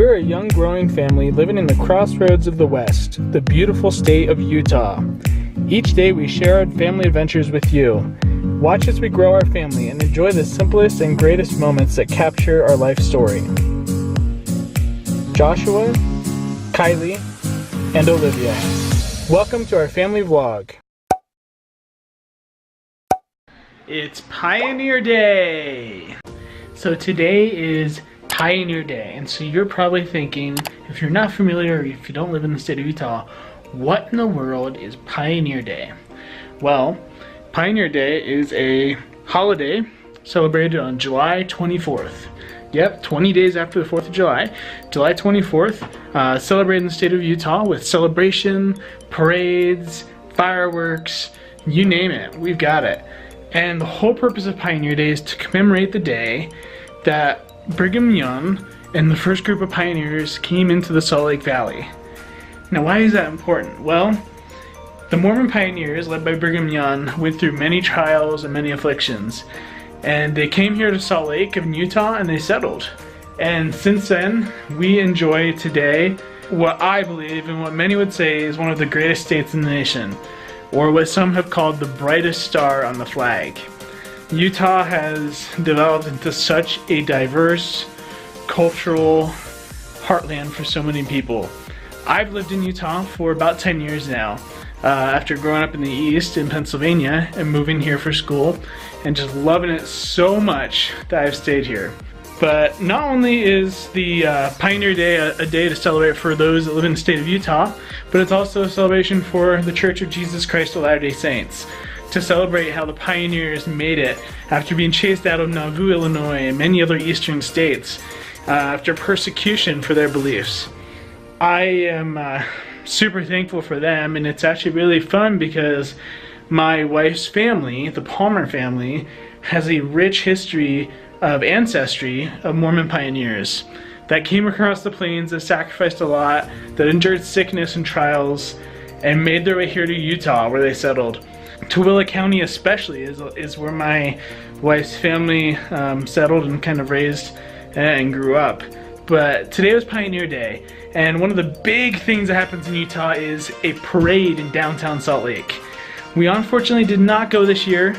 We're a young growing family living in the crossroads of the West, the beautiful state of Utah. Each day we share our family adventures with you. Watch as we grow our family and enjoy the simplest and greatest moments that capture our life story. Joshua, Kylie, and Olivia. Welcome to our family vlog. It's Pioneer Day! So today is Pioneer Day, and so you're probably thinking, if you're not familiar or if you don't live in the state of Utah, what in the world is Pioneer Day? Well, Pioneer Day is a holiday celebrated on July 24th. Yep, 20 days after the 4th of July, July 24th, celebrated in the state of Utah with celebration, parades, fireworks, you name it, we've got it. And the whole purpose of Pioneer Day is to commemorate the day that Brigham Young and the first group of pioneers came into the Salt Lake Valley. Now, why is that important? Well, the Mormon pioneers, led by Brigham Young, went through many trials and many afflictions. And they came here to Salt Lake in Utah and they settled. And since then, we enjoy today what I believe and what many would say is one of the greatest states in the nation, or what some have called the brightest star on the flag. Utah has developed into such a diverse cultural heartland for so many people. I've lived in Utah for about 10 years now, after growing up in the East in Pennsylvania and moving here for school and just loving it so much that I've stayed here. But not only is the Pioneer Day a day to celebrate for those that live in the state of Utah, but it's also a celebration for the Church of Jesus Christ of Latter-day Saints, to celebrate how the pioneers made it after being chased out of Nauvoo, Illinois and many other eastern states after persecution for their beliefs. I am super thankful for them, and it's actually really fun because my wife's family, the Palmer family, has a rich history of ancestry of Mormon pioneers that came across the plains, that sacrificed a lot, that endured sickness and trials, and made their way here to Utah where they settled. Tooele County especially is where my wife's family settled and kind of raised and grew up. But today was Pioneer Day, and one of the big things that happens in Utah is a parade in downtown Salt Lake. We unfortunately did not go this year,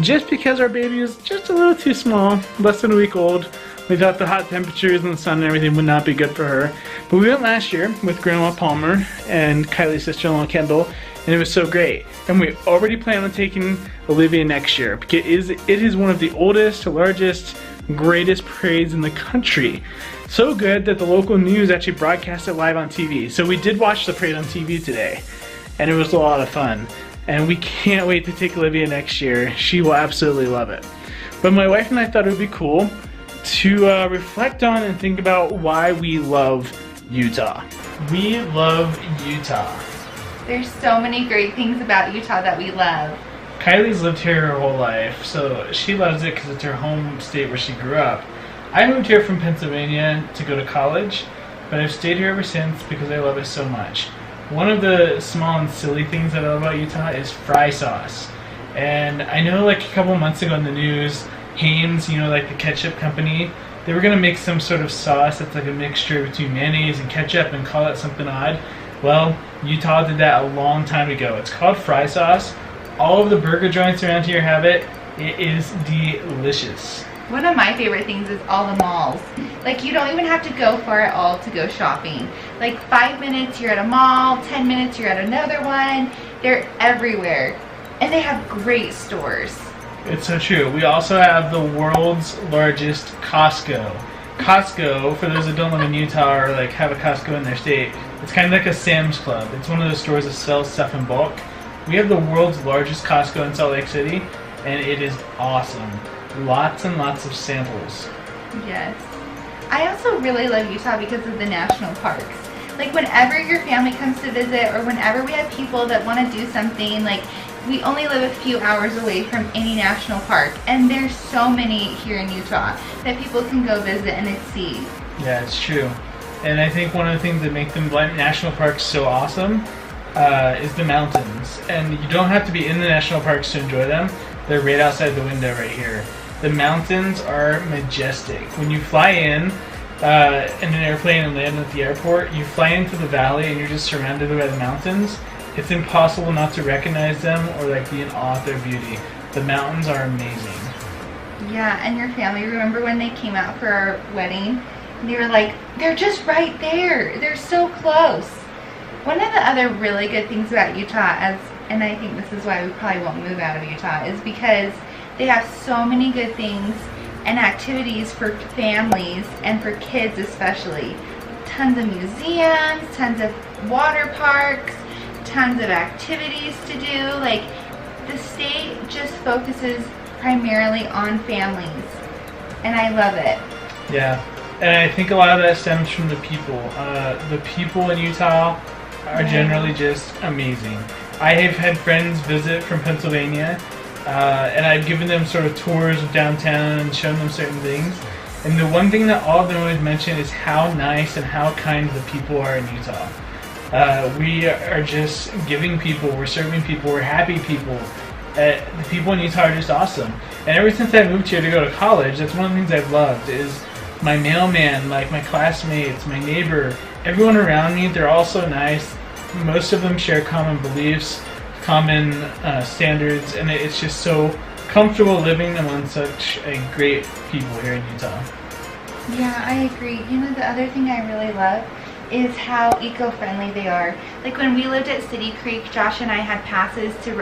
just because our baby was just a little too small, less than a week old. We thought the hot temperatures and the sun and everything would not be good for her. But we went last year with Grandma Palmer and Kylie's sister-in-law Kendall, and it was so great. And we already plan on taking Olivia next year because it is one of the oldest, largest, greatest parades in the country. So good that the local news actually broadcast it live on TV. So we did watch the parade on TV today, and it was a lot of fun. And we can't wait to take Olivia next year. She will absolutely love it. But my wife and I thought it would be cool to reflect on and think about why we love Utah. We love Utah. There's so many great things about Utah that we love. Kylie's lived here her whole life, so she loves it because it's her home state where she grew up. I moved here from Pennsylvania to go to college, but I've stayed here ever since because I love it so much. One of the small and silly things that I love about Utah is fry sauce. And I know like a couple months ago in the news, Hanes, like the ketchup company, they were going to make some sort of sauce that's like a mixture between mayonnaise and ketchup and call it something odd. Well, Utah did that a long time ago. It's called fry sauce. All of the burger joints around here have it. It is delicious. One of my favorite things is all the malls. Like, you don't even have to go far at all to go shopping. Like 5 minutes you're at a mall, 10 minutes you're at another one. They're everywhere. And they have great stores. It's so true. We also have the world's largest Costco. Costco, for those that don't live in Utah or like have a Costco in their state, it's kind of like a Sam's Club. It's one of those stores that sells stuff in bulk. We have the world's largest Costco in Salt Lake City, and it is awesome. Lots and lots of samples. Yes. I also really love Utah because of the national parks. Like, whenever your family comes to visit or whenever we have people that want to do something, like, we only live a few hours away from any national park, and there's so many here in Utah that people can go visit and see. Yeah, it's true. And I think one of the things that make them national parks so awesome is the mountains. And you don't have to be in the national parks to enjoy them. They're right outside the window right here. The mountains are majestic. When you fly in, in an airplane and land at the airport, you fly into the valley and you're just surrounded by the mountains. It's impossible not to recognize them or like be in awe of their beauty. The mountains are amazing. Yeah, and your family, remember when they came out for our wedding? And they were like, they're just right there. They're so close. One of the other really good things about Utah, and I think this is why we probably won't move out of Utah, is because they have so many good things and activities for families and for kids especially. Tons of museums, tons of water parks, tons of activities to do. Like, the state just focuses primarily on families, and I love it. Yeah, and I think a lot of that stems from the people. The people in Utah are generally just amazing. I have had friends visit from Pennsylvania, and I've given them sort of tours of downtown and shown them certain things. And the one thing that all of them always mention is how nice and how kind the people are in Utah. We are just giving people, we're serving people, we're happy people. The people in Utah are just awesome. And ever since I moved here to go to college, that's one of the things I've loved is my mailman, like my classmates, my neighbor, everyone around me, they're all so nice. Most of them share common beliefs, common standards, and it's just so comfortable living among such a great people here in Utah. Yeah, I agree. You know, the other thing I really love is how eco-friendly they are. Like when we lived at City Creek, Josh and I had passes to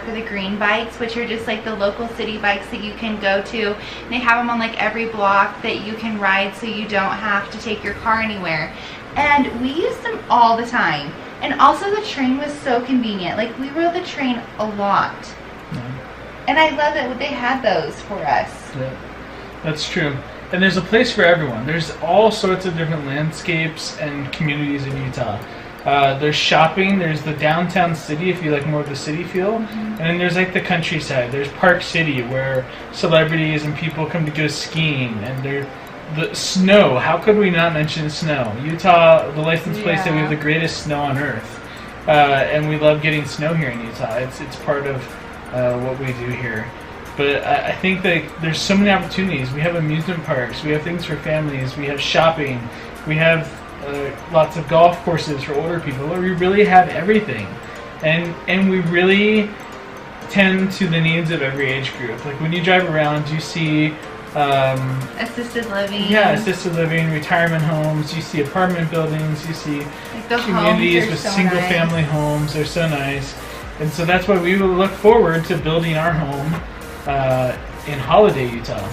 for the green bikes, which are just like the local city bikes that you can go to. And they have them on like every block that you can ride so you don't have to take your car anywhere. And we used them all the time. And also the train was so convenient. Like we rode the train a lot. Yeah. And I love that they had those for us. Yeah, that's true. And there's a place for everyone. There's all sorts of different landscapes and communities in Utah. There's shopping, there's the downtown city if you like more of the city feel, and then there's like the countryside. There's Park City where celebrities and people come to go skiing, and the snow. How could we not mention snow? Utah, the licensed place that we have the greatest snow on earth, and we love getting snow here in Utah. It's part of what we do here. But I think that there's so many opportunities. We have amusement parks, we have things for families, we have shopping, we have lots of golf courses for older people. We really have everything. And we really tend to the needs of every age group. Like when you drive around, you see assisted living. Yeah, assisted living, retirement homes, you see apartment buildings, you see like the communities with single family homes. They're so nice. And so that's why we will look forward to building our home in Holiday, Utah.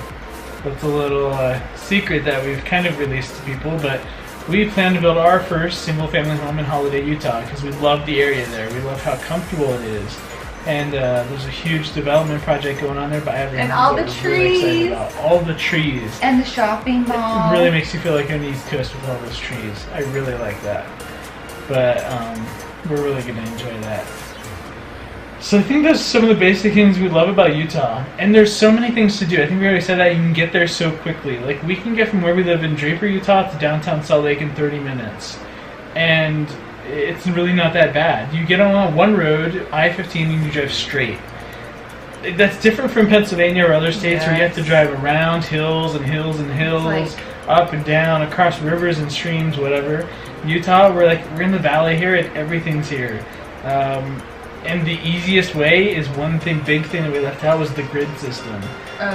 That's a little secret that we've kind of released to people, but we plan to build our first single-family home in Holiday, Utah, because we love the area there. We love how comfortable it is, and there's a huge development project going on there by everyone. And all the trees. Really excited about all the trees. And the shopping mall. It really makes you feel like you're on the East Coast with all those trees. I really like that, but we're really going to enjoy that. So I think that's some of the basic things we love about Utah. And there's so many things to do. I think we already said that you can get there so quickly. Like we can get from where we live in Draper, Utah to downtown Salt Lake in 30 minutes. And it's really not that bad. You get on one road, I-15, and you drive straight. That's different from Pennsylvania or other states where you have to drive around hills and hills and hills, like, up and down, across rivers and streams, whatever. Utah, we're in the valley here and everything's here. And the easiest way is one big thing that we left out was the grid system.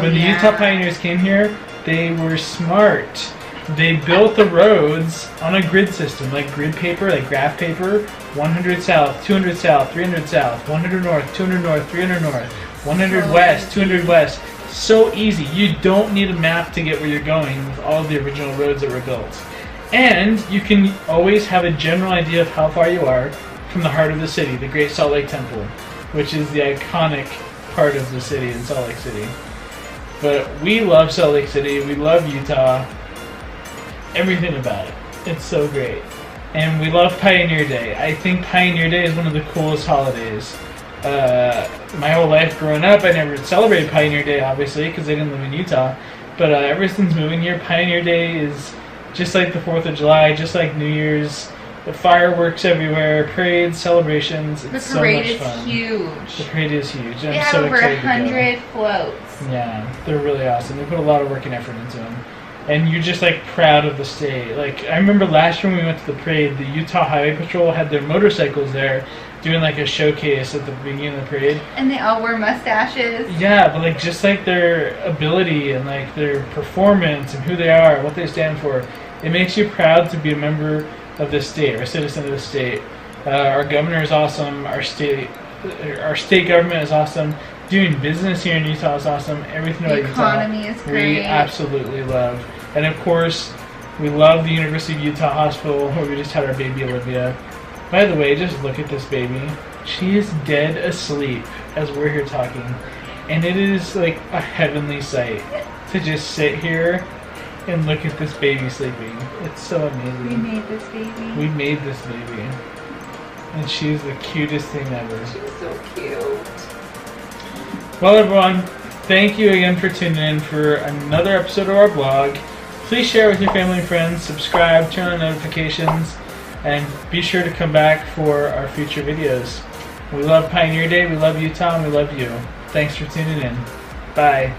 When the Utah pioneers came here, they were smart. They built the roads on a grid system, like grid paper, like graph paper, 100 south, 200 south, 300 south, 100 north, 200 north, 300 north, 100 west, 200 west. So easy. You don't need a map to get where you're going with all of the original roads that were built. And you can always have a general idea of how far you are from the heart of the city, the Great Salt Lake Temple, which is the iconic part of the city in Salt Lake City. But we love Salt Lake City, we love Utah, everything about it. It's so great. And we love Pioneer Day. I think Pioneer Day is one of the coolest holidays. My whole life growing up, I never celebrated Pioneer Day, obviously, because I didn't live in Utah. But ever since moving here, Pioneer Day is just like the 4th of July, just like New Year's. The fireworks everywhere, parades, celebrations. It's so much fun. The parade is huge. The parade is huge. They have over 100 floats. Yeah, they're really awesome. They put a lot of work and effort into them. and you're just like proud of the state. Like I remember last year when we went to the parade, the Utah Highway Patrol had their motorcycles there doing like a showcase at the beginning of the parade. And they all wear mustaches. Yeah, but like just like their ability and like their performance and who they are, what they stand for, it makes you proud to be a member of this state or a citizen of the state. Our governor is awesome. Our state government is awesome. Doing business here in Utah is awesome. Everything about The economy is great. we absolutely love. And of course, we love the University of Utah Hospital where we just had our baby Olivia. By the way, just look at this baby. She is dead asleep as we're here talking. And it is like a heavenly sight to just sit here and look at this baby sleeping. It's so amazing. We made this baby. We made this baby. And she's the cutest thing ever. She's so cute. Well, everyone, thank you again for tuning in for another episode of our blog. Please share with your family and friends, subscribe, turn on notifications, and be sure to come back for our future videos. We love Pioneer Day, we love Utah, and we love you. Thanks for tuning in. Bye.